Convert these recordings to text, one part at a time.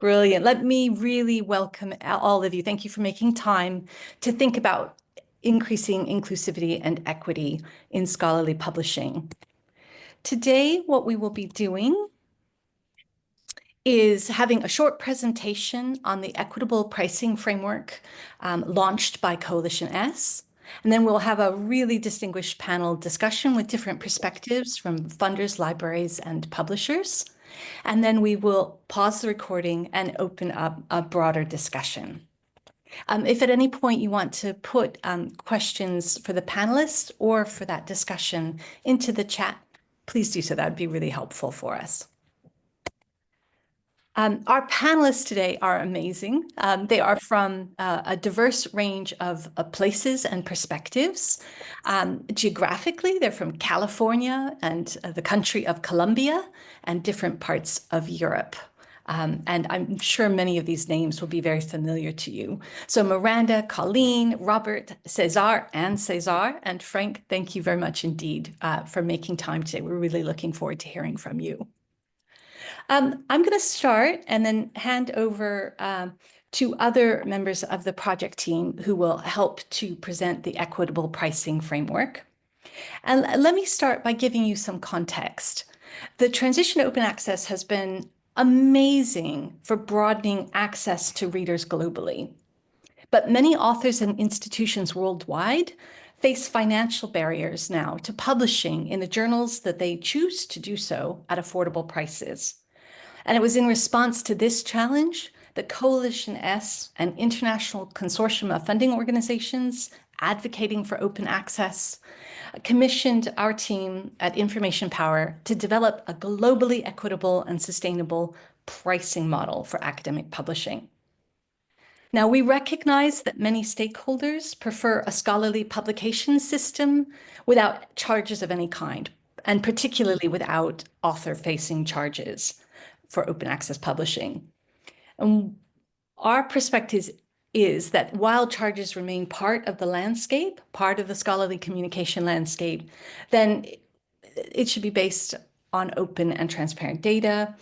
Brilliant. Let me really welcome all of you. Thank you for making time to think about increasing inclusivity and equity in scholarly publishing. Today, what we will be doing is having a short presentation on the Equitable Pricing Framework launched by Coalition S. And then we'll have a really distinguished panel discussion with different perspectives from funders, libraries, and publishers. And then we will pause the recording and open up a broader discussion. If at any point you want to put questions for the panelists or for that discussion into the chat, please do so. That would be really helpful for us. Our panelists today are amazing. They are from a diverse range of places and perspectives. Geographically, they're from California and the country of Colombia and different parts of Europe. And I'm sure many of these names will be very familiar to you. So Miranda, Colleen, Robert, César, and Frank, thank you very much indeed for making time today. We're really looking forward to hearing from you. I'm going to start and then hand over to other members of the project team who will help to present the Equitable Pricing Framework. And let me start by giving you some context. The transition to open access has been amazing for broadening access to readers globally. But many authors and institutions worldwide face financial barriers now to publishing in the journals that they choose to do so at affordable prices. And it was in response to this challenge that Coalition S, an international consortium of funding organizations advocating for open access, commissioned our team at Information Power to develop a globally equitable and sustainable pricing model for academic publishing. Now, we recognize that many stakeholders prefer a scholarly publication system without charges of any kind, and particularly without author-facing charges for open access publishing. And our perspective is that while charges remain part of the landscape, part of the scholarly communication landscape, then it should be based on open and transparent data,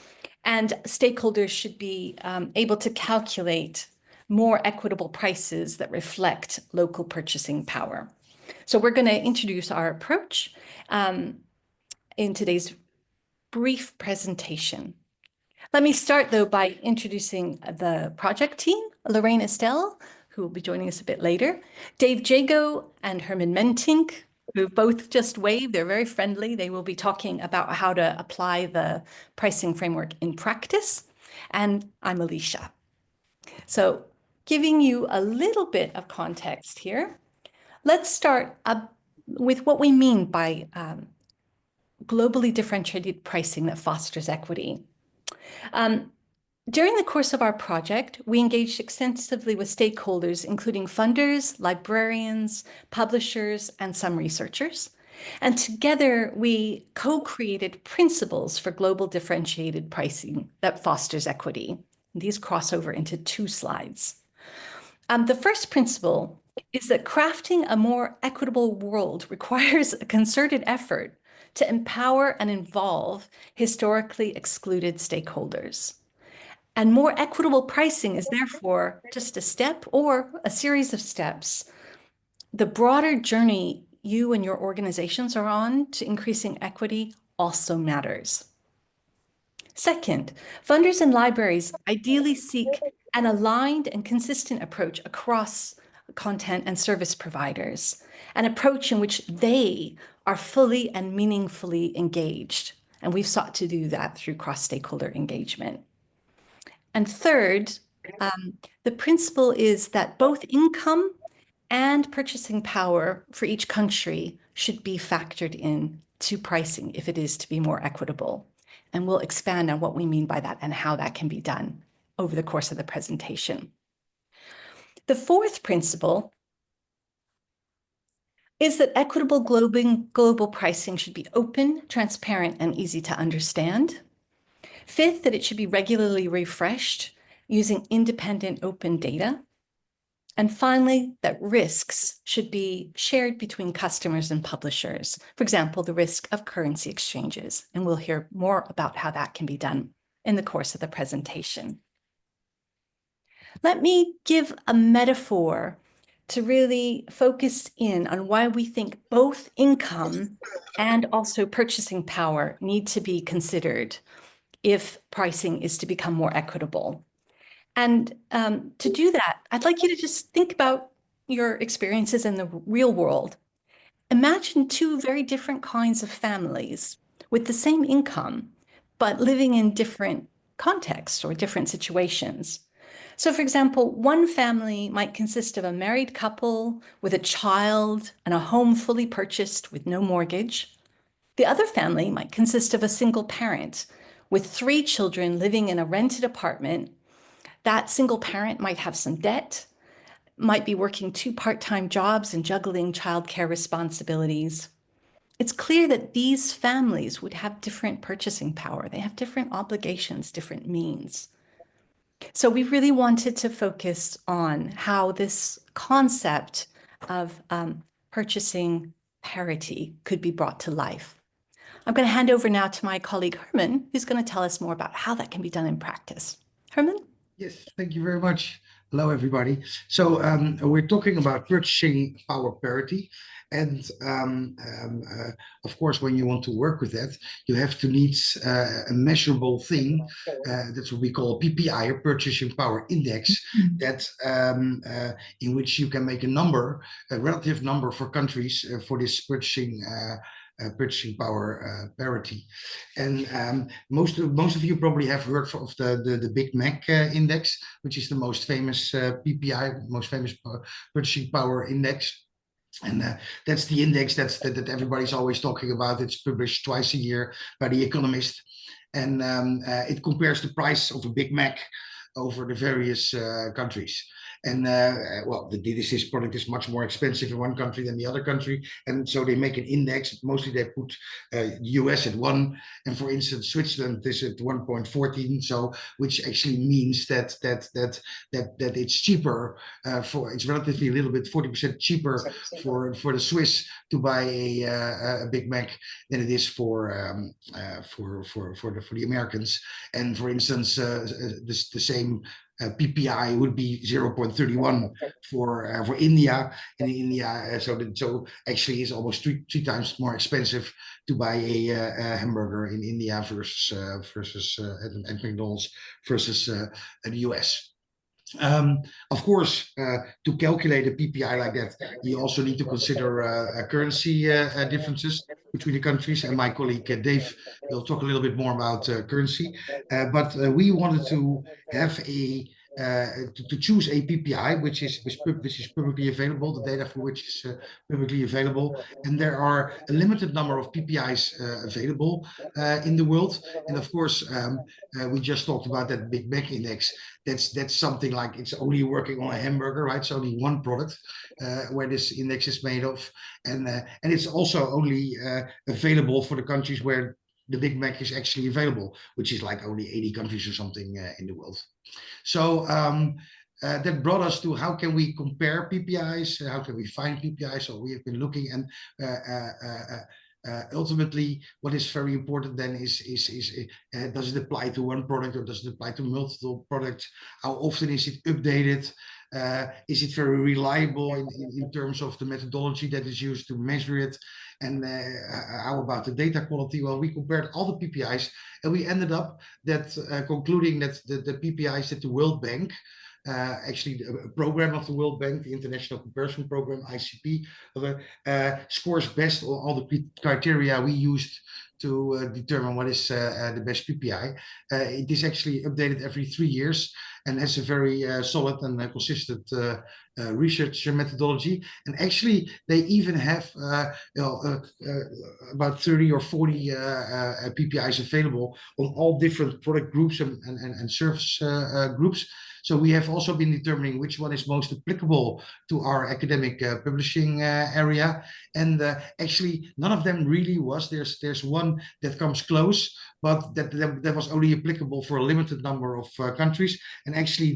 and stakeholders should be able to calculate more equitable prices that reflect local purchasing power. So we're going to introduce our approach in today's brief presentation. Let me start, though, by introducing the project team, Lorraine Estelle, who will be joining us a bit later, Dave Jago and Herman Mentink, who both just waved. They're very friendly. They will be talking about how to apply the pricing framework in practice. And I'm Alicia. So giving you a little bit of context here, let's start with what we mean by globally differentiated pricing that fosters equity. During the course of our project, we engaged extensively with stakeholders, including funders, librarians, publishers, and some researchers. And together, we co-created principles for global differentiated pricing that fosters equity. These cross over into 2 slides. The first principle is that crafting a more equitable world requires a concerted effort to empower and involve historically excluded stakeholders. And more equitable pricing is therefore just a step or a series of steps. The broader journey you and your organizations are on to increasing equity also matters. Second, funders and libraries ideally seek an aligned and consistent approach across content and service providers, an approach in which they are fully and meaningfully engaged. And we've sought to do that through cross-stakeholder engagement. And third, the principle is that both income and purchasing power for each country should be factored in to pricing if it is to be more equitable. And we'll expand on what we mean by that and how that can be done over the course of the presentation. The fourth principle is that equitable global pricing should be open, transparent, and easy to understand. Fifth, that it should be regularly refreshed using independent open data. And finally, that risks should be shared between customers and publishers. For example, the risk of currency exchanges. And we'll hear more about how that can be done in the course of the presentation. Let me give a metaphor to really focus in on why we think both income and also purchasing power need to be considered if pricing is to become more equitable. And to do that, I'd like you to just think about your experiences in the real world. Imagine two very different kinds of families with the same income, but living in different contexts or different situations. So, for example, one family might consist of a married couple with a child and a home fully purchased with no mortgage. The other family might consist of a single parent with 3 children living in a rented apartment. That single parent might have some debt, might be working 2 part-time jobs and juggling childcare responsibilities. It's clear that these families would have different purchasing power. They have different obligations, different means. So we really wanted to focus on how this concept of purchasing parity could be brought to life. I'm going to hand over now to my colleague Herman, who's going to tell us more about how that can be done in practice. Herman? Yes, thank you very much. Hello, everybody. So we're talking about purchasing power parity. And of course, when you want to work with that, you have to need a measurable thing. That's what we call a PPI, a purchasing power index, that in which you can make a number, a relative number for countries for this purchasing power parity. And most of you probably have heard of the Big Mac index, which is the most famous PPI, most famous purchasing power index. And that's the index that everybody's always talking about. It's published twice a year by The Economist. And it compares the price of a Big Mac over the various countries. And well, this product is much more expensive in one country than the other country, and so they make an index. Mostly they put the US at 1, and for instance, Switzerland is at 1.14. So, which actually means that it's cheaper it's relatively a little bit 40% cheaper for the Swiss to buy a Big Mac than it is for the Americans. And for instance, the same PPI would be 0.31 for India. In India, so actually it's almost three times more expensive to buy a hamburger in India versus at McDonald's versus the US. Of course, to calculate a PPI like that, you also need to consider currency differences between the countries. And my colleague Dave will talk a little bit more about currency. But we wanted to have to choose a PPI which is publicly available, the data for which is publicly available. And there are a limited number of PPIs available in the world. And of course, we just talked about that Big Mac index. That's something like it's only working on a hamburger, right? It's only one product where this index is made of, and it's also only available for the countries where the Big Mac is actually available, which is like only 80 countries or something in the world. So that brought us to how can we compare PPIs? How can we find PPIs? So we have been looking, and ultimately, what is very important then is does it apply to one product or does it apply to multiple products? How often is it updated? Is it very reliable in terms of the methodology that is used to measure it? And how about the data quality? Well, we compared all the PPIs, and we ended up that concluding that the PPIs that the World Bank, actually a program of the World Bank, the International Comparison Program, ICP, scores best on all the criteria we used to determine what is the best PPI. It is actually updated every 3 years and has a very solid and consistent research methodology. And actually, they even have about 30 or 40 PPIs available on all different product groups and service groups. So we have also been determining which one is most applicable to our academic publishing area. And actually, none of them really was. There's one that comes close, but that was only applicable for a limited number of countries. And actually,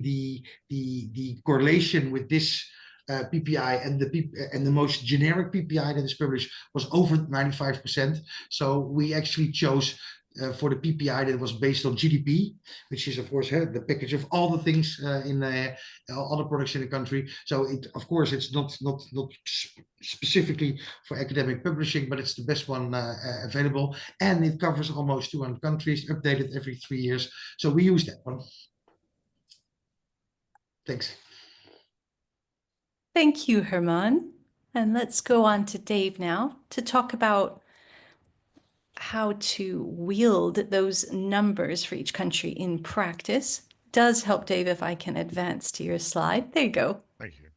the correlation with this PPI and the most generic PPI that is published was over 95%. So we actually chose for the PPI that was based on GDP, which is of course the package of all the things in all the products in the country. So it, of course, it's not specifically for academic publishing, but it's the best one available, and it covers almost 200 countries, updated every 3 years. So we use that one. Thanks. Thank you, Herman. And let's go on to Dave now to talk about how to wield those numbers for each country in practice. Does help, Dave, if I can advance to your slide. There you go. Thank you.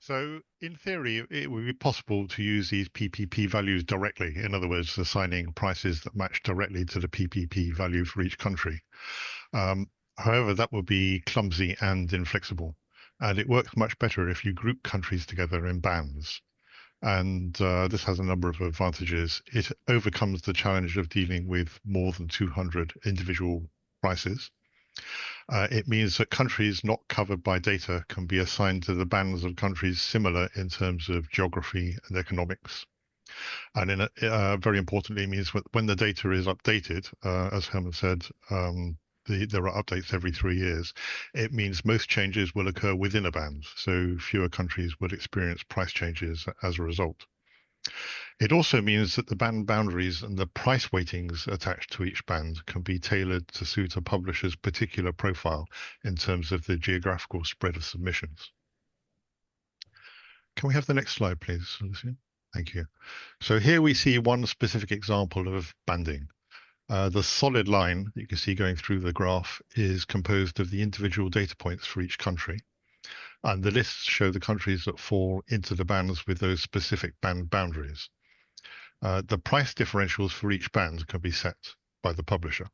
So in theory, it would be possible to use these PPP values directly. In other words, assigning prices that match directly to the PPP value for each country. However, that would be clumsy and inflexible. And it works much better if you group countries together in bands. And this has a number of advantages. It overcomes the challenge of dealing with more than 200 individual prices. It means that countries not covered by data can be assigned to the bands of countries similar in terms of geography and economics. And very importantly, it means when the data is updated, as Herman said, there are updates every 3 years. It means most changes will occur within a band, so fewer countries would experience price changes as a result. It also means that the band boundaries and the price weightings attached to each band can be tailored to suit a publisher's particular profile in terms of the geographical spread of submissions. Can we have the next slide, please, Lucia? Thank you. So here we see one specific example of banding. The solid line that you can see going through the graph is composed of the individual data points for each country. And the lists show the countries that fall into the bands with those specific band boundaries. The price differentials for each band can be set by the publisher.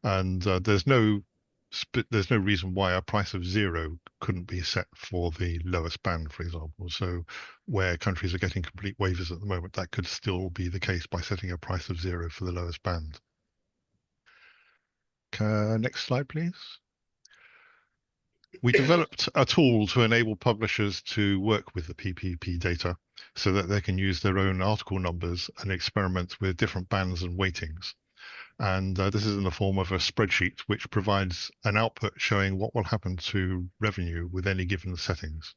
And there's no reason why a price of 0 couldn't be set for the lowest band, for example. So where countries are getting complete waivers at the moment, that could still be the case by setting a price of 0 for the lowest band. Next slide, please. We developed a tool to enable publishers to work with the PPP data so that they can use their own article numbers and experiment with different bands and weightings. And this is in the form of a spreadsheet which provides an output showing what will happen to revenue with any given settings.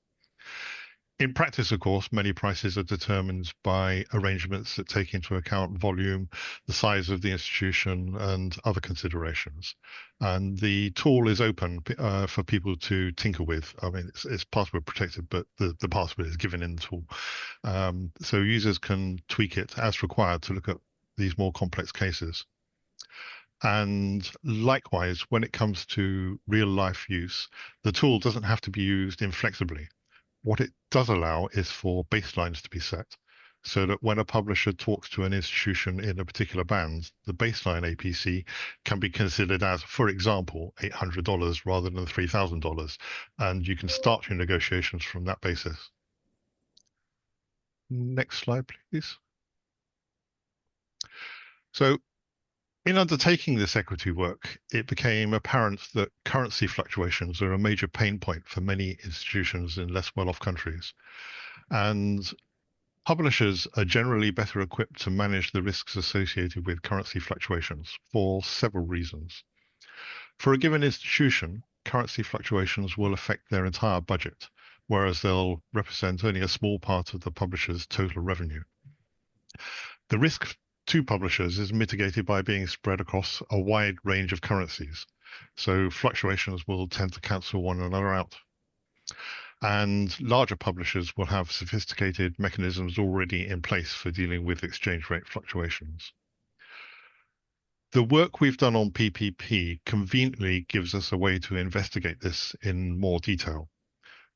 In practice, of course, many prices are determined by arrangements that take into account volume, the size of the institution, and other considerations. And the tool is open for people to tinker with. I mean, it's password protected, but the password is given in the tool. So users can tweak it as required to look at these more complex cases. And likewise, when it comes to real life use, the tool doesn't have to be used inflexibly. What it does allow is for baselines to be set so that when a publisher talks to an institution in a particular band, the baseline APC can be considered as, for example, $800 rather than $3,000. And you can start your negotiations from that basis. Next slide, please. So in undertaking this equity work, it became apparent that currency fluctuations are a major pain point for many institutions in less well-off countries. And publishers are generally better equipped to manage the risks associated with currency fluctuations for several reasons. For a given institution, currency fluctuations will affect their entire budget, whereas they'll represent only a small part of the publisher's total revenue. The risk to publishers is mitigated by being spread across a wide range of currencies. So fluctuations will tend to cancel one another out. And larger publishers will have sophisticated mechanisms already in place for dealing with exchange rate fluctuations. The work we've done on PPP conveniently gives us a way to investigate this in more detail.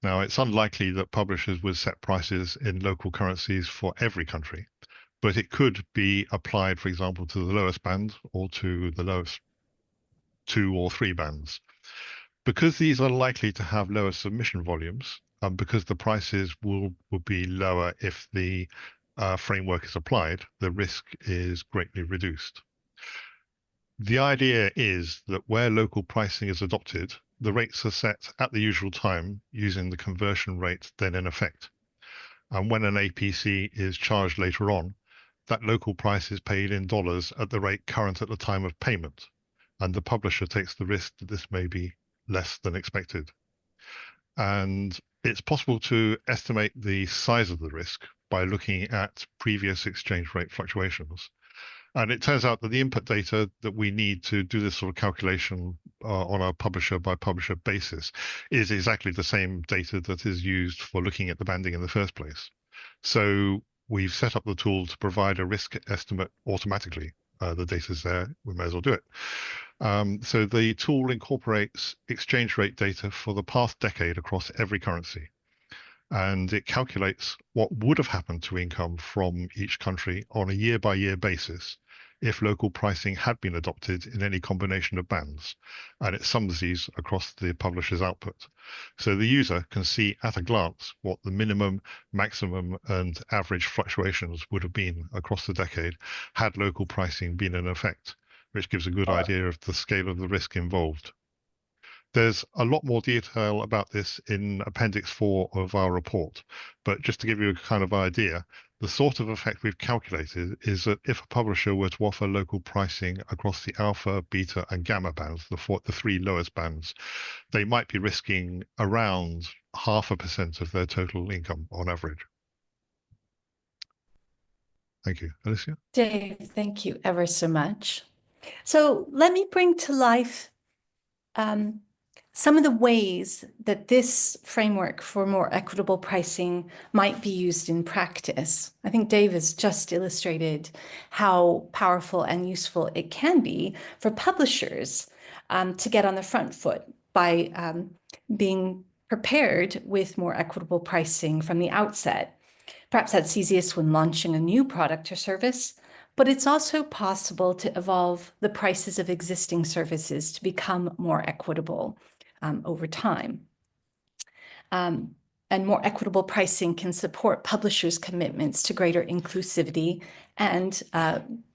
Now, it's unlikely that publishers would set prices in local currencies for every country, but it could be applied, for example, to the lowest band or to the lowest 2 or 3 bands. Because these are likely to have lower submission volumes, and because the prices will be lower if the framework is applied, the risk is greatly reduced. The idea is that where local pricing is adopted, the rates are set at the usual time using the conversion rate then in effect. And when an APC is charged later on, that local price is paid in dollars at the rate current at the time of payment, and the publisher takes the risk that this may be less than expected. And it's possible to estimate the size of the risk by looking at previous exchange rate fluctuations. And it turns out that the input data that we need to do this sort of calculation on a publisher by publisher basis is exactly the same data that is used for looking at the banding in the first place. So we've set up the tool to provide a risk estimate automatically. The data's there, we may as well do it. So the tool incorporates exchange rate data for the past decade across every currency. And it calculates what would have happened to income from each country on a year-by-year basis if local pricing had been adopted in any combination of bands, and it sums these across the publisher's output. So the user can see at a glance what the minimum, maximum, and average fluctuations would have been across the decade had local pricing been in effect, which gives a good idea of the scale of the risk involved. There's a lot more detail about this in Appendix 4 of our report, but just to give you a kind of idea, the sort of effect we've calculated is that if a publisher were to offer local pricing across the alpha, beta, and gamma bands, the three lowest bands, they might be risking around 0.5% of their total income on average. Thank you. Alicia? Dave, thank you ever so much. So let me bring to life some of the ways that this framework for more equitable pricing might be used in practice. I think Dave has just illustrated how powerful and useful it can be for publishers to get on the front foot by being prepared with more equitable pricing from the outset. Perhaps that's easiest when launching a new product or service, but it's also possible to evolve the prices of existing services to become more equitable over time. And more equitable pricing can support publishers' commitments to greater inclusivity and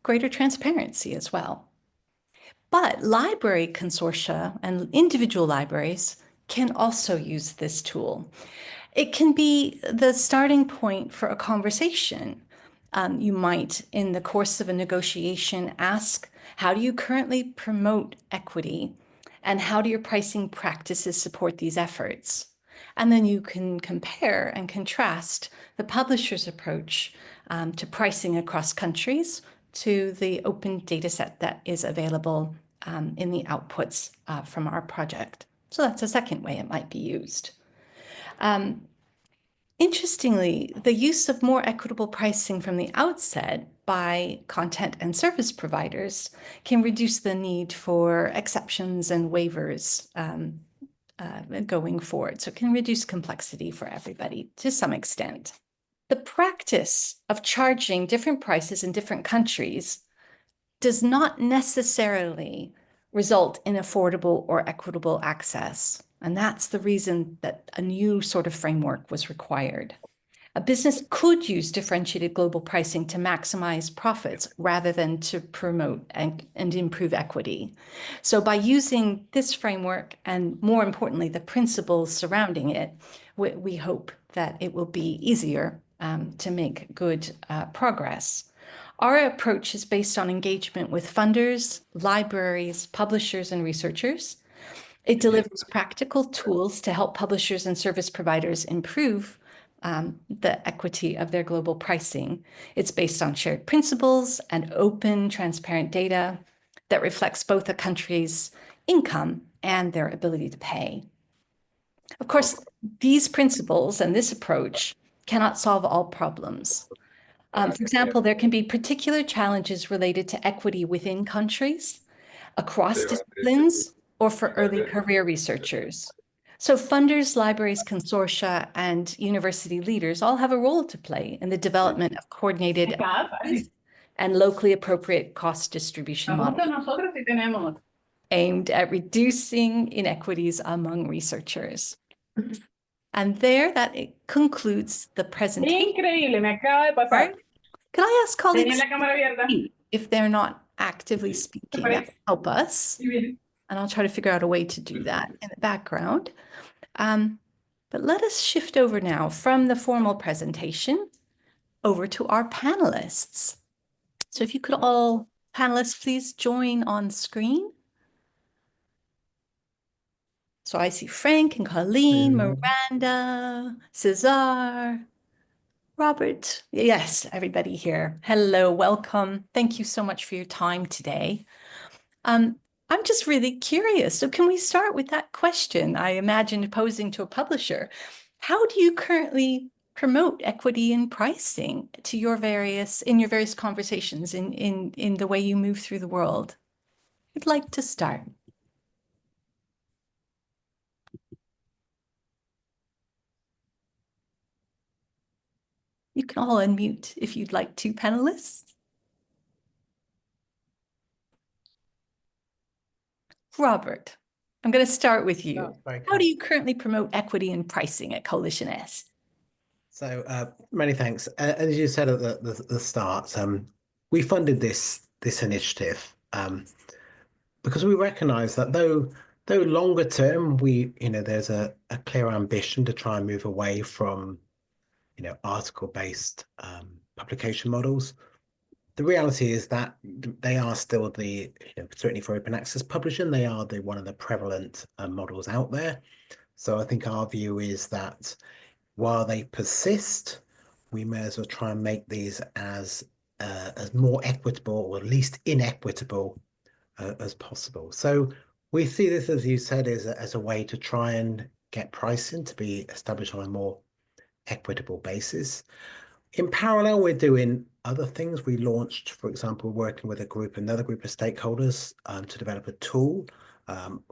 greater transparency as well. But library consortia and individual libraries can also use this tool. It can be the starting point for a conversation. You might, in the course of a negotiation, ask, how do you currently promote equity? And how do your pricing practices support these efforts? And then you can compare and contrast the publisher's approach to pricing across countries to the open data set that is available in the outputs from our project. So that's a second way it might be used. Interestingly, the use of more equitable pricing from the outset by content and service providers can reduce the need for exceptions and waivers going forward. So it can reduce complexity for everybody to some extent. The practice of charging different prices in different countries does not necessarily result in affordable or equitable access. And that's the reason that a new sort of framework was required. A business could use differentiated global pricing to maximize profits rather than to promote and improve equity. So by using this framework, and more importantly, the principles surrounding it, we hope that it will be easier to make good progress. Our approach is based on engagement with funders, libraries, publishers, and researchers. It delivers practical tools to help publishers and service providers improve the equity of their global pricing. It's based on shared principles and open, transparent data that reflects both a country's income and their ability to pay. Of course, these principles and this approach cannot solve all problems. For example, there can be particular challenges related to equity within countries, across disciplines, or for early career researchers. So funders, libraries, consortia, and university leaders all have a role to play in the development of coordinated and locally appropriate cost distribution models aimed at reducing inequities among researchers. And there, that concludes the presentation. Increíble, me acaba de pasar. Can I ask colleagues Tenía la cámara abierta. if they're not actively speaking, that will help us? And I'll try to figure out a way to do that in the background. But let us shift over now from the formal presentation over to our panelists. So if you could all, panelists, please join on screen. So I see Frank and Colleen, Miranda, César, Robert. Yes, everybody here. Hello, welcome. Thank you so much for your time today. I'm just really curious. So can we start with that question I imagined posing to a publisher? How do you currently promote equity in pricing to your various conversations in the way you move through the world? I'd like to start. You can all unmute if you'd like to, panelists. Robert, I'm going to start with you. How do you currently promote equity in pricing at Coalition S? So many thanks. As you said at the start, we funded this initiative because we recognise that though longer term, there's a clear ambition to try and move away from article-based publication models. The reality is that they are still certainly for open access publishing, they are one of the prevalent models out there. So I think our view is that while they persist, we may as well try and make these as more equitable, or at least inequitable, as possible. So we see this, as you said, as a way to try and get pricing to be established on a more equitable basis. In parallel, we're doing other things. We launched, for example, working with another group of stakeholders to develop a tool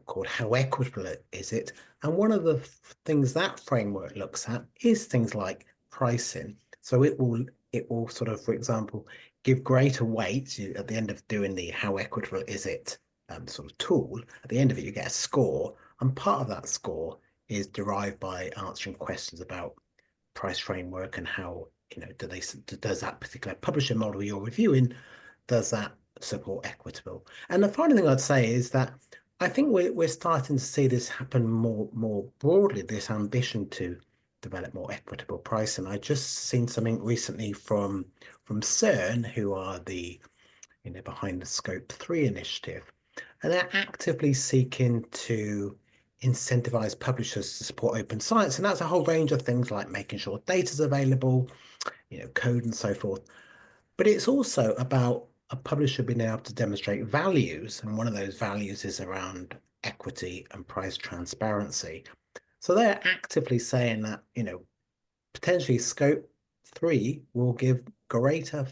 called How Equitable Is It? And one of the things that framework looks at is things like pricing. So it will sort of, for example, give greater weight at the end of doing the How Equitable Is It sort of tool. At the end of it, you get a score, and part of that score is derived by answering questions about price framework and how does that particular publishing model you're reviewing, does that support equitable? And the final thing I'd say is that I think we're starting to see this happen more broadly, this ambition to develop more equitable pricing. I just seen something recently from CERN, who are behind the Scope 3 initiative, and they're actively seeking to incentivize publishers to support open science, and that's a whole range of things like making sure data is available, code and so forth. But it's also about a publisher being able to demonstrate values, and one of those values is around equity and price transparency. So they're actively saying that potentially Scope 3 will give greater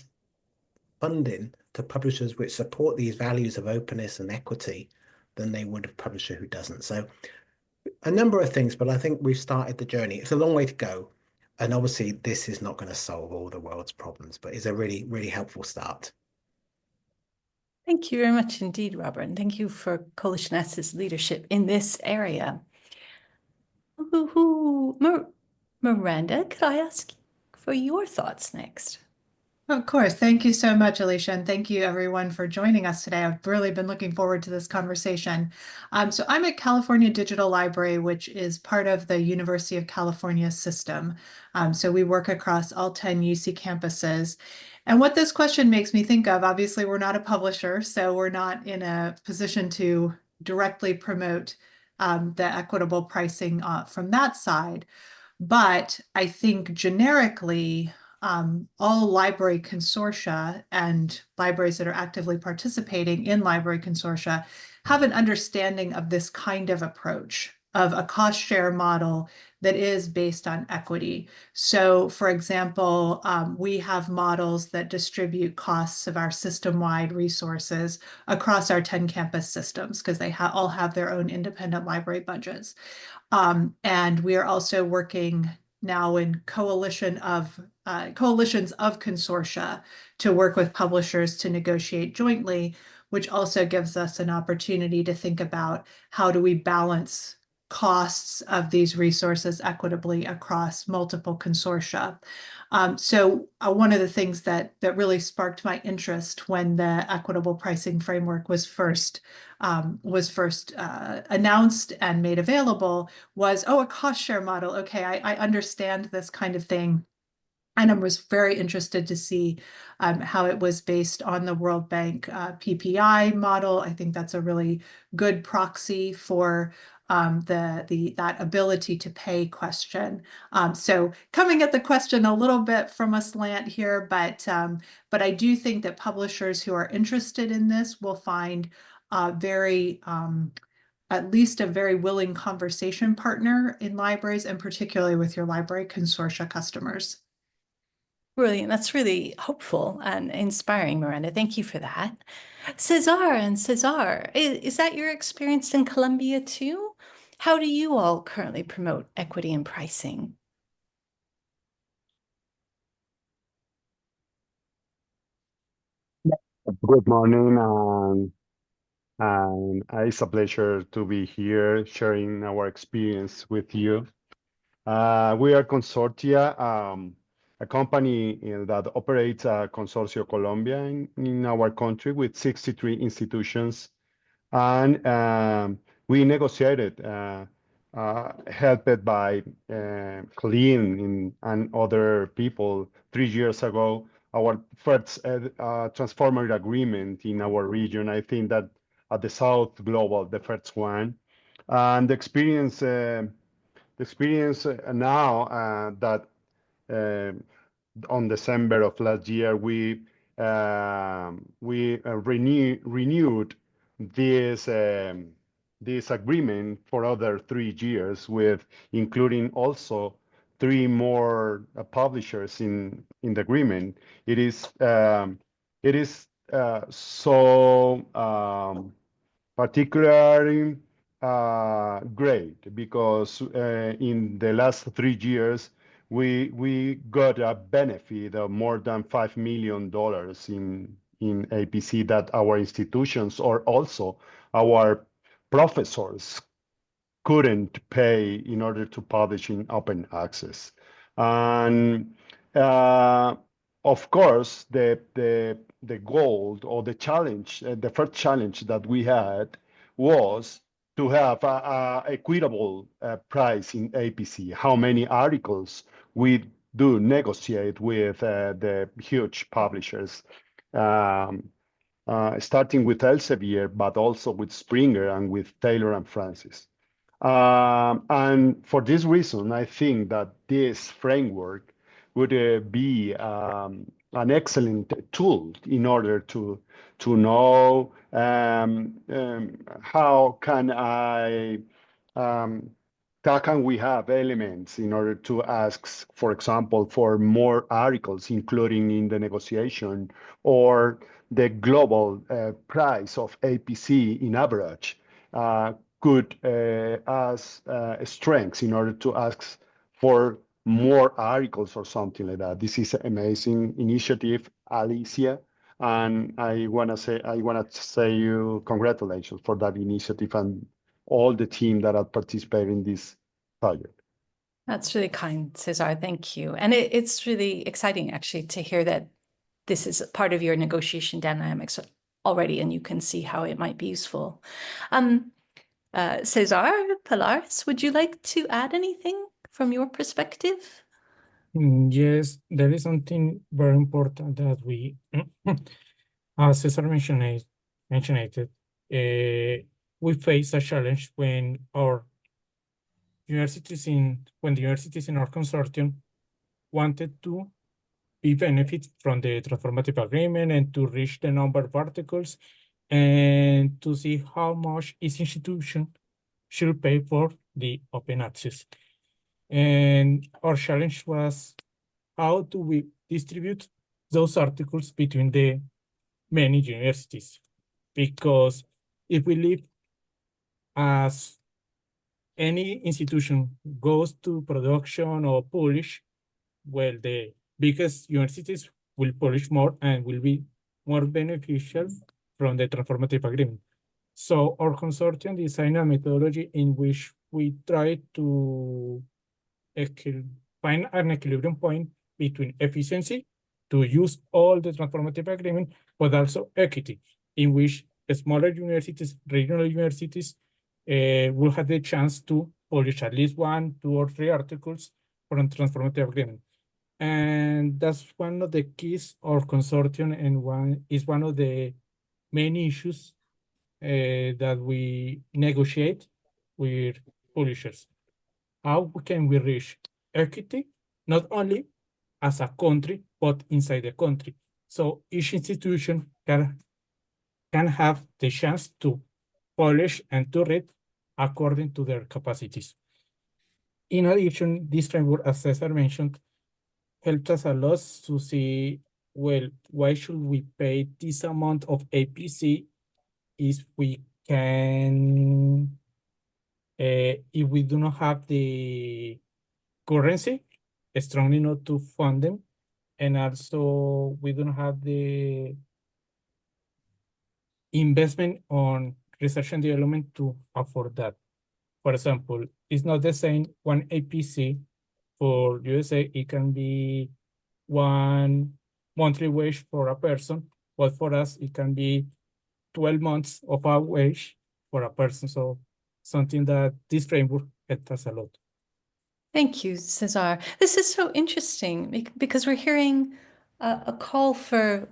funding to publishers which support these values of openness and equity than they would a publisher who doesn't. So a number of things, but I think we've started the journey. It's a long way to go. And obviously this is not going to solve all the world's problems, but it's a really, really helpful start. Thank you very much indeed, Robert. And thank you for Coalition S's leadership in this area. Miranda, could I ask for your thoughts next? Of course. Thank you so much, Alicia. And thank you everyone for joining us today. I've really been looking forward to this conversation. So I'm at California Digital Library, which is part of the University of California system. So we work across all 10 UC campuses. And what this question makes me think of, obviously we're not a publisher, so we're not in a position to directly promote the equitable pricing from that side. But I think generically, all library consortia and libraries that are actively participating in library consortia have an understanding of this kind of approach, of a cost share model that is based on equity. So for example, we have models that distribute costs of our system-wide resources across our 10 campus systems, because they all have their own independent library budgets. And we are also working now in coalitions of consortia to work with publishers to negotiate jointly, which also gives us an opportunity to think about how do we balance costs of these resources equitably across multiple consortia. So one of the things that really sparked my interest when the Equitable Pricing Framework was first announced and made available was, oh, a cost share model. Okay, I understand this kind of thing. And I was very interested to see how it was based on the World Bank PPI model. I think that's a really good proxy for that ability to pay question. So coming at the question a little bit from a slant here, but I do think that publishers who are interested in this will find at least a very willing conversation partner in libraries, and particularly with your library consortia customers. Brilliant. That's really hopeful and inspiring, Miranda. Thank you for that. César, is that your experience in Colombia too? How do you all currently promote equity in pricing? Good morning, and it's a pleasure to be here sharing our experience with you. We are Consortia, a company that operates Consorcio Colombia in our country with 63 institutions, and we negotiated, helped by Kiley and other people 3 years ago, our first transformer agreement in our region. I think that at the South Global, the first one, and the experience now that on December of last year we renewed this agreement for other 3 years, with including also 3 more publishers in the agreement. It is so particularly great because in the last 3 years we got a benefit of more than $5 million in APC that our institutions or also our professors couldn't pay in order to publish in open access. And of course, the goal or the challenge, the first challenge that we had was to have a equitable price in APC. How many articles we do negotiate with the huge publishers, starting with Elsevier, but also with Springer and with Taylor and Francis. And for this reason, I think that this framework would be an excellent tool in order to know how can we have elements in order to ask, for example, for more articles, including in the negotiation, or the global price of APC in average could as strengths in order to ask for more articles or something like that. This is an amazing initiative, Alicia, and I want to say you congratulations for that initiative and all the team that are participating in this project. That's really kind, César. Thank you. And it's really exciting, actually, to hear that this is part of your negotiation dynamics already, and you can see how it might be useful. César, Pallares, would you like to add anything from your perspective? Yes, there is something very important that we, as César mentioned it, we face a challenge when the universities in our consortium wanted to benefit from the transformative agreement and to reach the number of articles and to see how much each institution should pay for the open access. And our challenge was, how do we distribute those articles between the many universities? Because if we leave as any institution goes to production or publish, well, the biggest universities will publish more and will be more beneficial from the transformative agreement. So our consortium designed a methodology in which we try to find an equilibrium point between efficiency to use all the transformative agreement, but also equity, in which smaller universities, regional universities, will have the chance to publish at least 1, 2, or 3 articles from transformative agreement. And that's one of the keys of consortium, and one of the main issues that we negotiate with publishers. How can we reach equity, not only as a country, but inside the country? So each institution can have the chance to publish and to read according to their capacities. In addition, this framework, as César mentioned, helped us a lot to see, well, why should we pay this amount of APC if we can, if we do not have the currency strong enough to fund them, and also we don't have the investment on research and development to afford that. For example, it's not the same one APC for USA, it can be one monthly wage for a person, but for us, it can be 12 months of our wage for a person. So something that this framework helps us a lot. Thank you, César. This is so interesting because we're hearing a call for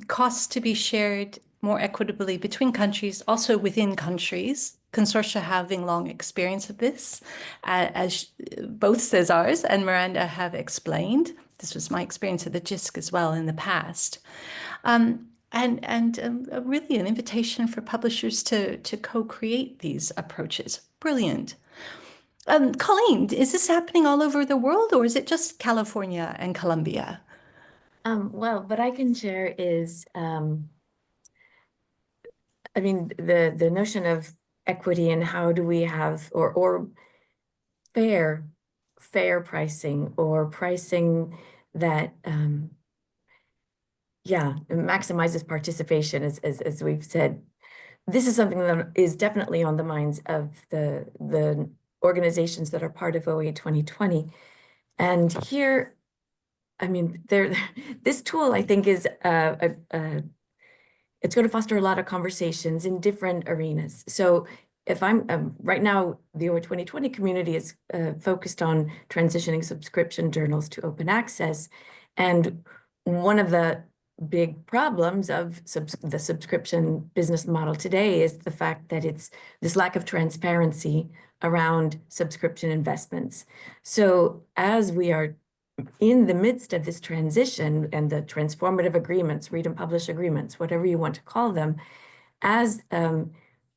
costs to be shared more equitably between countries, also within countries. Consortia having long experience of this, as both Césars and Miranda have explained. This was my experience at the JISC as well in the past. And really an invitation for publishers to co-create these approaches. Brilliant. Colleen, is this happening all over the world, or is it just California and Colombia? Well, what I can share is, I mean, the notion of equity and how do we have, or fair pricing, or pricing that, maximizes participation, as we've said. This is something that is definitely on the minds of the organizations that are part of OA 2020. And here, I mean, this tool, I think, is it's going to foster a lot of conversations in different arenas. So if I'm right now, the OA 2020 community is focused on transitioning subscription journals to open access. And one of the big problems of the subscription business model today is the fact that it's this lack of transparency around subscription investments. So as we are in the midst of this transition and the transformative agreements, read and publish agreements, whatever you want to call them, as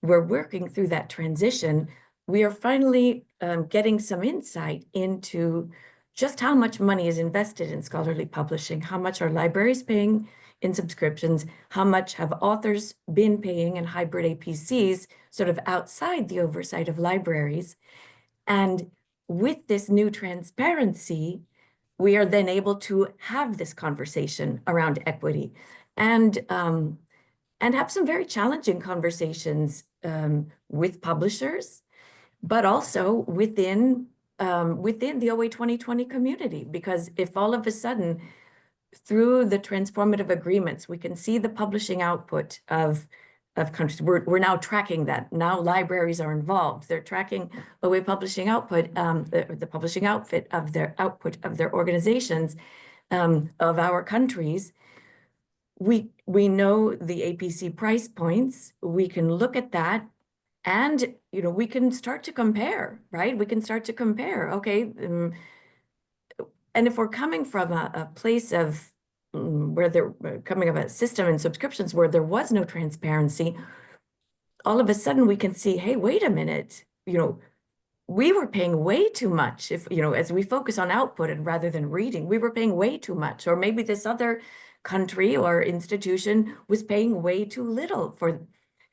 we're working through that transition, we are finally getting some insight into just how much money is invested in scholarly publishing, how much are libraries paying in subscriptions, how much have authors been paying in hybrid APCs, sort of outside the oversight of libraries. And with this new transparency, we are then able to have this conversation around equity and have some very challenging conversations with publishers, but also within the OA 2020 community. Because if all of a sudden, through the transformative agreements, we can see the publishing output of countries, we're now tracking that. Now libraries are involved. They're tracking OA publishing output, the publishing output of their organizations, of our countries. We know the APC price points. We can look at that, and we can start to compare, right? We can start to compare. Okay, and if we're coming from a place of where they're coming of a system and subscriptions where there was no transparency, all of a sudden we can see, hey, wait a minute, we were paying way too much. If, as we focus on output and rather than reading, we were paying way too much. Or maybe this other country or institution was paying way too little for,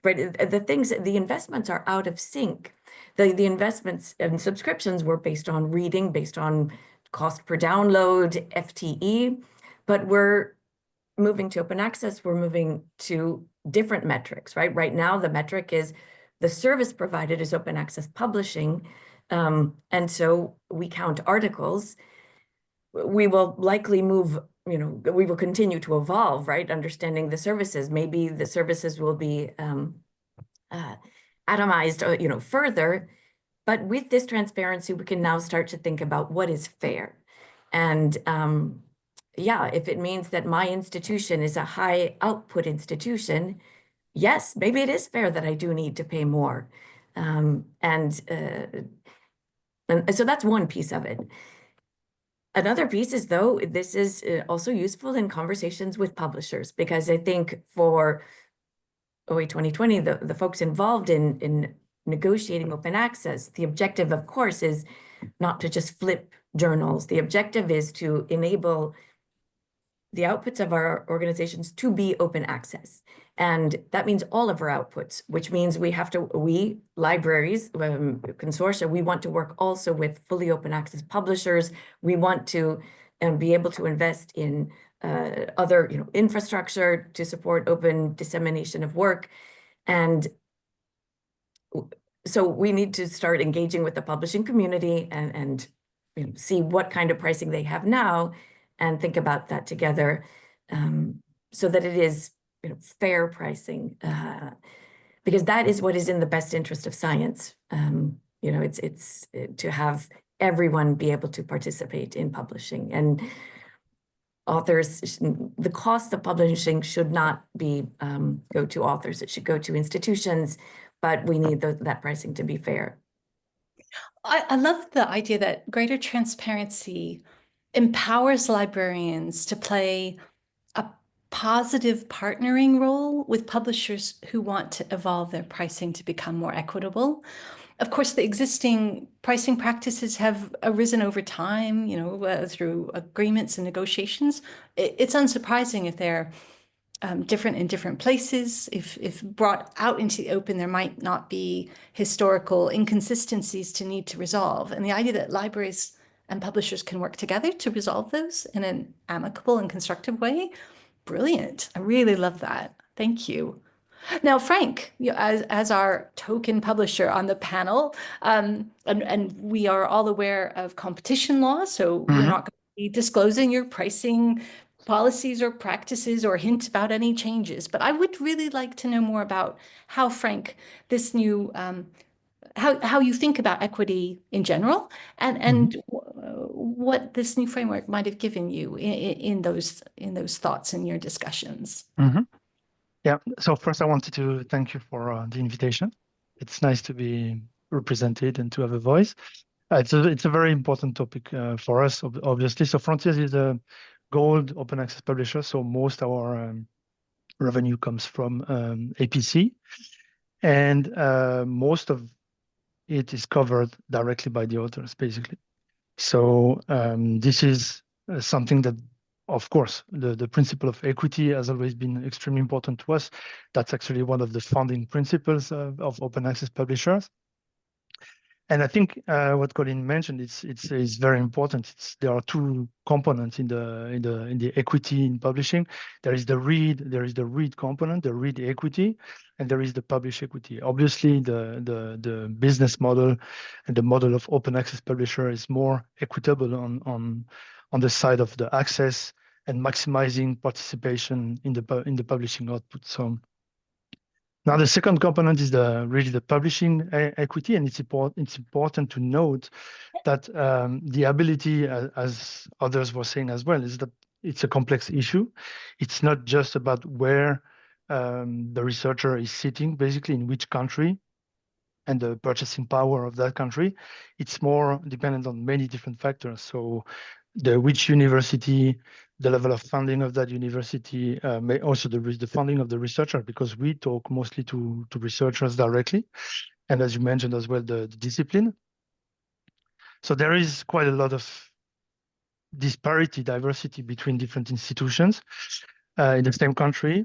right? The investments are out of sync. The investments and subscriptions were based on reading, based on cost per download, FTE, but we're moving to open access. We're moving to different metrics, right? Right now, the metric is the service provided is open access publishing. And so we count articles. We will likely move, we will continue to evolve, right? Understanding the services. Maybe the services will be atomized, further. But with this transparency, we can now start to think about what is fair. And yeah, if it means that my institution is a high output institution, yes, maybe it is fair that I do need to pay more. And so that's one piece of it. Another piece is, though, this is also useful in conversations with publishers, because I think for OA 2020, the folks involved in negotiating open access, the objective, of course, is not to just flip journals. The objective is to enable the outputs of our organizations to be open access. And that means all of our outputs, which means we libraries, consortia, we want to work also with fully open access publishers. We want to be able to invest in other infrastructure to support open dissemination of work. And so we need to start engaging with the publishing community and see what kind of pricing they have now and think about that together, so that it is fair pricing, because that is what is in the best interest of science. It's to have everyone be able to participate in publishing, and authors, the cost of publishing should not be go to authors, it should go to institutions, but we need that pricing to be fair. I love the idea that greater transparency empowers librarians to play a positive partnering role with publishers who want to evolve their pricing to become more equitable. Of course, the existing pricing practices have arisen over time, through agreements and negotiations. It's unsurprising if they're different in different places. If brought out into the open, there might not be historical inconsistencies to need to resolve. And the idea that libraries and publishers can work together to resolve those in an amicable and constructive way, brilliant. I really love that. Thank you. Now, Franck, as our token publisher on the panel, and we are all aware of competition law, so you're not going to be disclosing your pricing policies or practices or hint about any changes. But I would really like to know more about how, Franck, this new how you think about equity in general, and what this new framework might have given you in those thoughts in your discussions. Yeah. So first, I wanted to thank you for the invitation. It's nice to be represented and to have a voice. It's a very important topic for us, obviously. So Frontiers is a gold open access publisher, so most of our revenue comes from APC, and most of it is covered directly by the authors, basically. So this is something that, of course, the principle of equity has always been extremely important to us. That's actually one of the founding principles of open access publishers. And I think what Colin mentioned is very important. There are two components in the equity in publishing. There is the read component, the read equity, and there is the publish equity. Obviously, the business model and the model of open access publisher is more equitable on the side of the access and maximizing participation in the publishing output. So now the second component is really the publishing equity, and it's important to note that the ability, as others were saying as well, is that it's a complex issue. It's not just about where the researcher is sitting, basically in which country, and the purchasing power of that country. It's more dependent on many different factors. So which university, the level of funding of that university, may also the funding of the researcher, because we talk mostly to researchers directly. And as you mentioned as well, the discipline. So there is quite a lot of diversity between different institutions in the same country.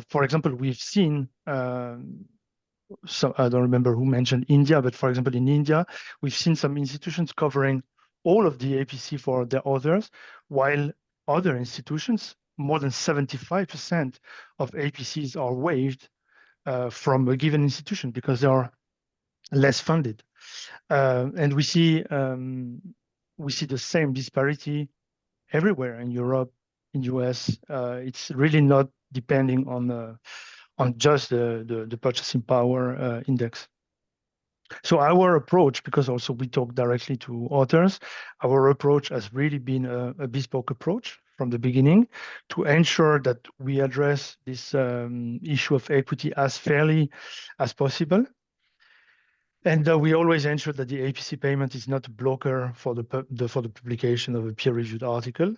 For example, we've seen, so I don't remember who mentioned India, but for example, in India, we've seen some institutions covering all of the APC for their authors, while other institutions, more than 75% of APCs are waived from a given institution because they are less funded. And we see the same disparity everywhere in Europe, in US. It's really not depending on just the purchasing power index. So our approach, because also we talk directly to authors, our approach has really been a bespoke approach from the beginning to ensure that we address this issue of equity as fairly as possible. And we always ensure that the APC payment is not a blocker for the publication of a peer-reviewed article.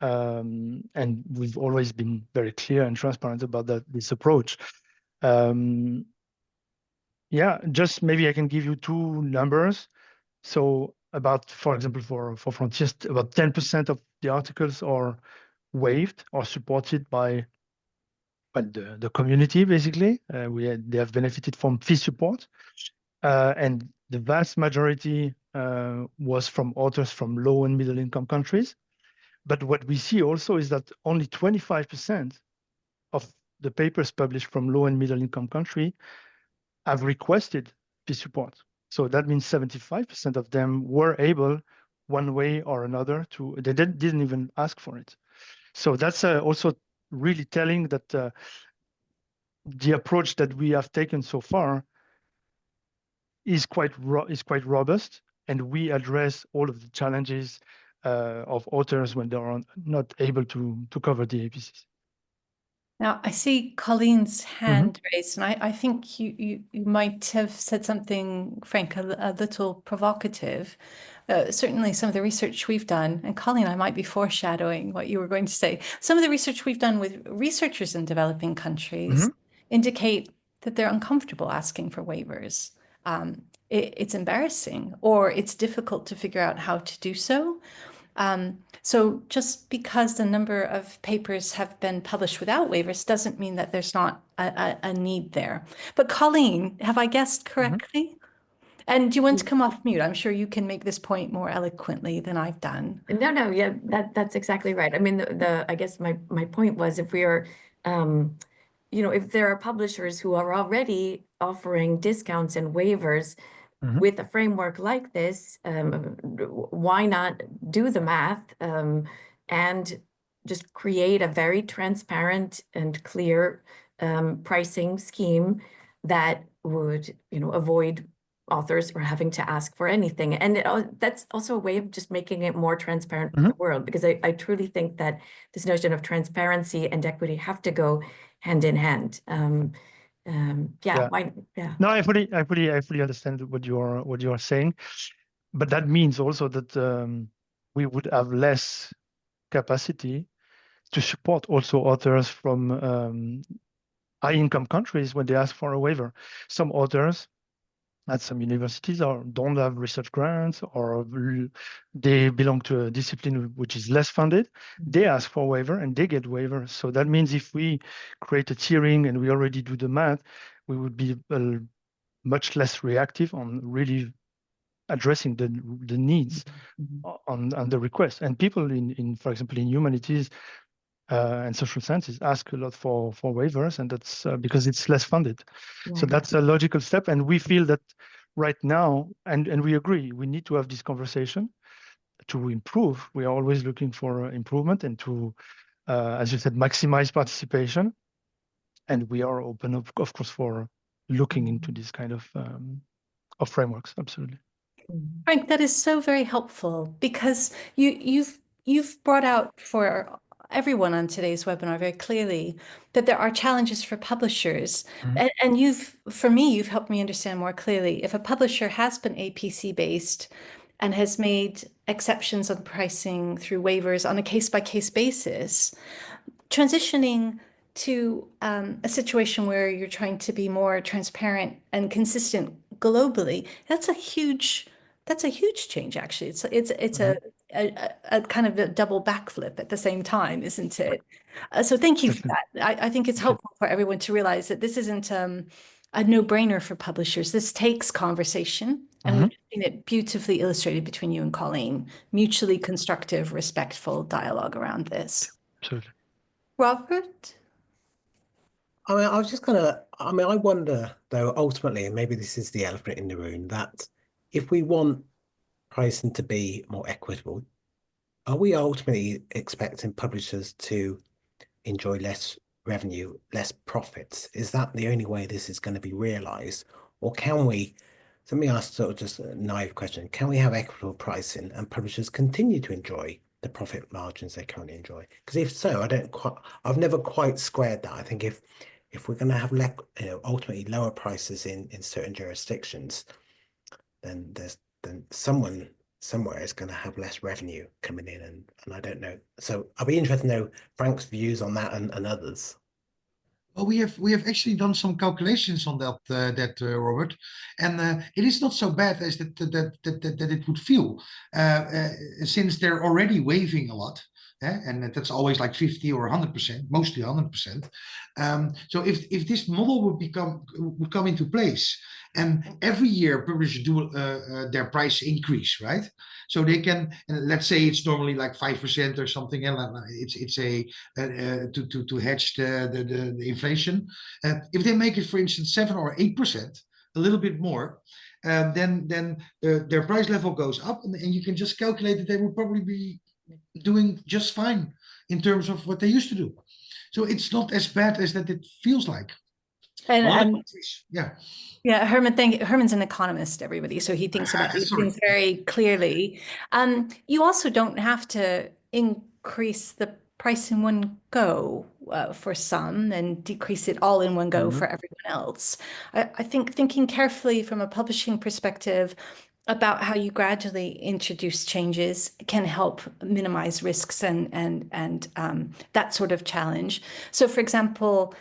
And we've always been very clear and transparent about this approach. Yeah, just maybe I can give you two numbers. So about, for example, for Frontiers, about 10% of the articles are waived or supported by the community, basically. They have benefited from fee support. And the vast majority was from authors from low and middle income countries. But what we see also is that only 25% of the papers published from low and middle income country have requested fee support. So that means 75% of them were able, one way or another, they didn't even ask for it. So that's also really telling that the approach that we have taken so far is quite robust, and we address all of the challenges of authors when they are not able to cover the APCs. Now, I see Colleen's hand raised, and I think you might have said something, Frank, a little provocative. Certainly some of the research we've done, and Colleen, I might be foreshadowing what you were going to say. Some of the research we've done with researchers in developing countries indicate that they're uncomfortable asking for waivers. It's embarrassing, or it's difficult to figure out how to do so. So just because the number of papers have been published without waivers doesn't mean that there's not a need there. But Colleen, have I guessed correctly? And do you want to come off mute? I'm sure you can make this point more eloquently than I've done. No, yeah, that's exactly right. I mean, I guess my point was, if we are, if there are publishers who are already offering discounts and waivers with a framework like this, why not do the math and just create a very transparent and clear pricing scheme that would, avoid authors or having to ask for anything. And that's also a way of just making it more transparent for the world, because I truly think that this notion of transparency and equity have to go hand in hand. Yeah. No, I fully understand what you are saying, but that means also that we would have less capacity to support also authors from high-income countries when they ask for a waiver. Some authors at some universities don't have research grants, or they belong to a discipline which is less funded. They ask for a waiver and they get waivers. So that means if we create a tiering and we already do the math, we would be much less reactive on really addressing the needs on the request. And people in, for example, in humanities and social sciences ask a lot for waivers, and that's because it's less funded. So that's a logical step. And we feel that right now, and we agree, we need to have this conversation to improve. We are always looking for improvement and to, as you said, maximize participation. And we are open, of course, for looking into this kind of frameworks. Absolutely. Frank, that is so very helpful, because you've brought out for everyone on today's webinar very clearly that there are challenges for publishers. And for me, you've helped me understand more clearly, if a publisher has been APC based and has made exceptions on pricing through waivers on a case-by-case basis, transitioning to a situation where you're trying to be more transparent and consistent globally, that's a huge change, actually. It's a kind of a double backflip at the same time, isn't it? So thank you for that. I think it's helpful for everyone to realize that this isn't a no-brainer for publishers. This takes conversation, and we've seen it beautifully illustrated between you and Colleen. Mutually constructive, respectful dialogue around this. Absolutely. Robert? I mean, I wonder, though, ultimately, and maybe this is the elephant in the room, that if we want pricing to be more equitable, are we ultimately expecting publishers to enjoy less revenue, less profits? Is that the only way this is going to be realized? Or can we So let me ask sort of just a naive question. Can we have equitable pricing and publishers continue to enjoy the profit margins they currently enjoy? Because if so, I've never quite squared that. I think if we're going to have ultimately lower prices in certain jurisdictions, then someone somewhere is going to have less revenue coming in, and I don't know. So I'll be interested to know Franck's views on that and others. Well, we have actually done some calculations on that, Robert, and it is not so bad as that it would feel, since they're already waiving a lot, and that's always like 50 or 100%, mostly 100%. So if this model would come into place, and every year publishers do their price increase, right? So they can, and let's say it's normally like 5% or something, and it's a to hedge the inflation. If they make it, for instance, 7 or 8%, a little bit more, then their price level goes up, and you can just calculate that they will probably be doing just fine in terms of what they used to do. So it's not as bad as that it feels like. And yeah. Yeah, Herman's an economist, everybody, so he thinks about these things very clearly. You also don't have to increase the price in one go for some and decrease it all in one go for everyone else. I think thinking carefully from a publishing perspective about how you gradually introduce changes can help minimize risks and that sort of challenge. So, for example,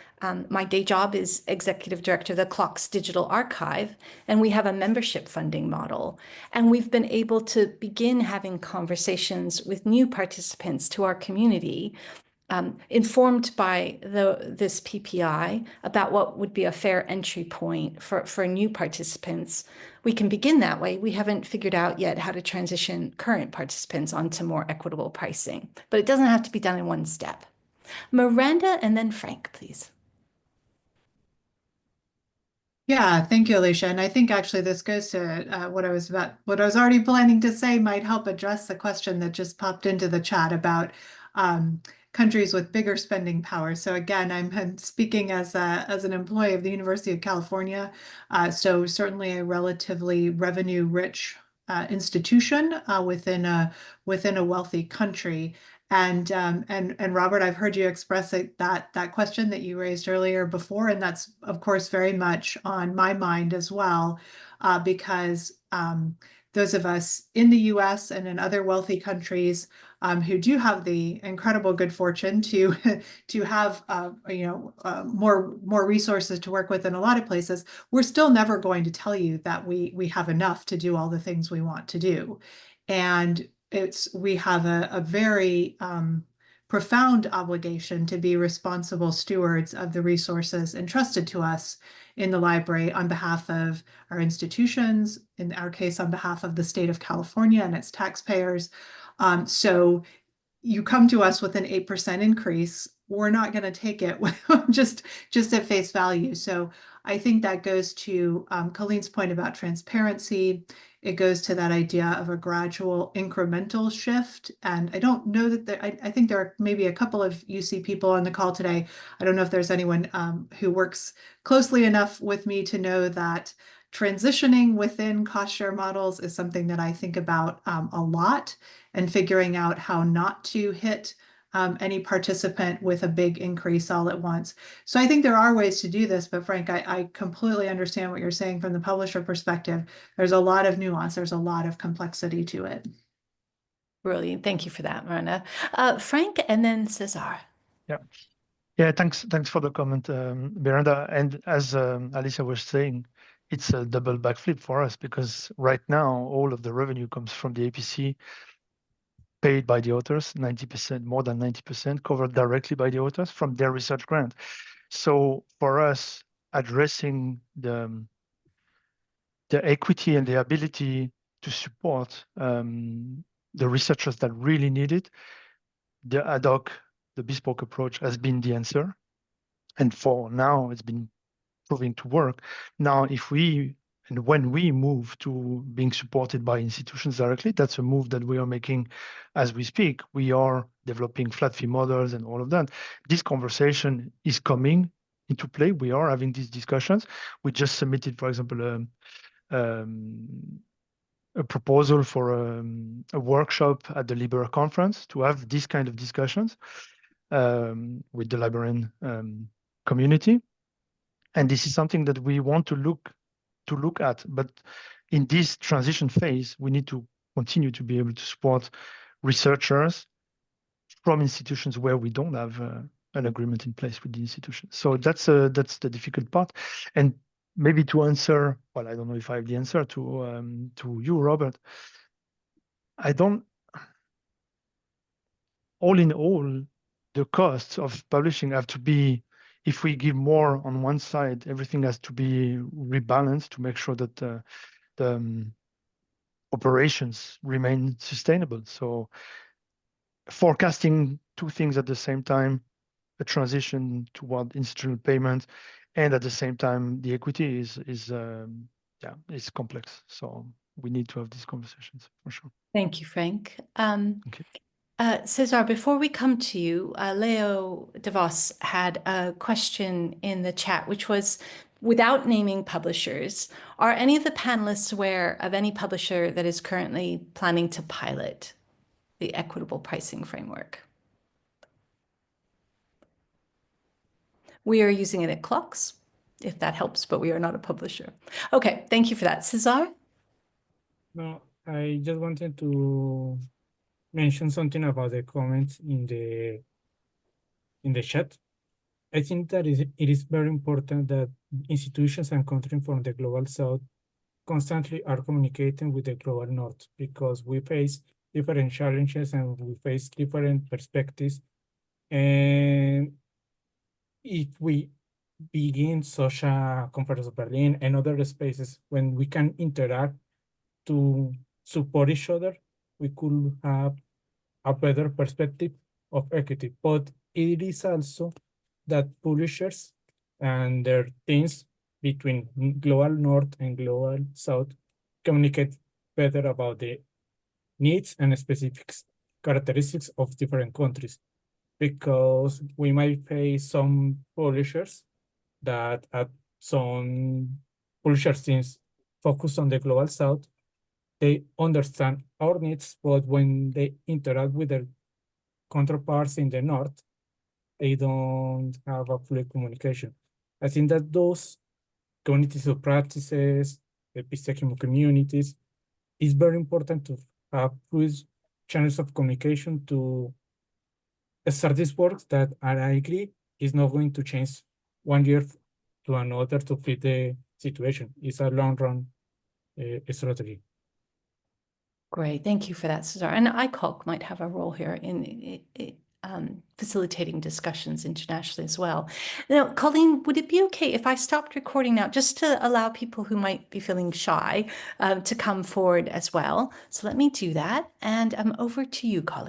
my day job is executive director of the Clocks Digital Archive, and we have a membership funding model. And we've been able to begin having conversations with new participants to our community, informed by this PPI about what would be a fair entry point for new participants. We can begin that way. We haven't figured out yet how to transition current participants onto more equitable pricing, but it doesn't have to be done in one step. Miranda and then Franck, please. Yeah, thank you, Alicia. And I think actually this goes to what I was already planning to say might help address the question that just popped into the chat about countries with bigger spending power. So again, I'm speaking as an employee of the University of California, so certainly a relatively revenue-rich institution within a wealthy country. And Robert, I've heard you express that question that you raised earlier before, and that's of course very much on my mind as well, because those of us in the U.S. and in other wealthy countries who do have the incredible good fortune to have more resources to work with in a lot of places, we're still never going to tell you that we have enough to do all the things we want to do, and we have a very profound obligation to be responsible stewards of the resources entrusted to us in the library on behalf of our institutions, in our case, on behalf of the state of California and its taxpayers. So you come to us with an 8% increase, we're not going to take it just at face value. So I think that goes to Colleen's point about transparency. It goes to that idea of a gradual incremental shift. And I don't know that I think there are maybe a couple of UC people on the call today. I don't know if there's anyone who works closely enough with me to know that transitioning within cost share models is something that I think about a lot, and figuring out how not to hit any participant with a big increase all at once. So I think there are ways to do this, but Franck, I completely understand what you're saying from the publisher perspective. There's a lot of nuance, there's a lot of complexity to it. Brilliant. Thank you for that, Miranda. Franck and then César. Yeah, thanks for the comment, Miranda. And as Alicia was saying, it's a double backflip for us, because right now all of the revenue comes from the APC paid by the authors, 90%, more than 90% covered directly by the authors from their research grant. So for us, addressing the equity and the ability to support the researchers that really need it, the ad hoc, the bespoke approach has been the answer. And for now, it's been proving to work. Now, when we move to being supported by institutions directly, that's a move that we are making as we speak. We are developing flat fee models and all of that. This conversation is coming into play. We are having these discussions. We just submitted, for example, a proposal for a workshop at the Liber conference to have this kind of discussions with the librarian community. And this is something that we want to look at. But in this transition phase, we need to continue to be able to support researchers from institutions where we don't have an agreement in place with the institution. So that's the difficult part. And maybe to answer, well, I don't know if I have the answer to you, Robert. All in all, the costs of publishing have to be, if we give more on one side, everything has to be rebalanced to make sure that the operations remain sustainable. So forecasting two things at the same time, a transition toward institutional payment, and at the same time, the equity is complex. So we need to have these conversations for sure. Thank you, Franck. Okay. César, before we come to you, Leo DeVos had a question in the chat, which was, without naming publishers, are any of the panelists aware of any publisher that is currently planning to pilot the Equitable Pricing Framework? We are using it at Clocks, if that helps, but we are not a publisher. Okay, thank you for that. César? No, I just wanted to mention something about the comments in the chat. I think that it is very important that institutions and countries from the Global South constantly are communicating with the Global North, because we face different challenges and we face different perspectives. And if we begin such a conference of Berlin and other spaces, when we can interact to support each other, we could have a better perspective of equity. But it is also that publishers and their teams between Global North and Global South communicate better about the needs and specific characteristics of different countries, because we might face some publishers that some publisher teams focus on the Global South. They understand our needs, but when they interact with their counterparts in the North, they don't have a fluid communication. I think that those communities of practices, epistemological communities, is very important to have fluid channels of communication to start this work that I agree is not going to change 1 year to another to fit the situation. It's a long run strategy. Great, thank you for that, César. And ICOC might have a role here in facilitating discussions internationally as well. Now, Colleen, would it be okay if I stopped recording now, just to allow people who might be feeling shy to come forward as well? So let me do that. And I'm over to you, Colleen.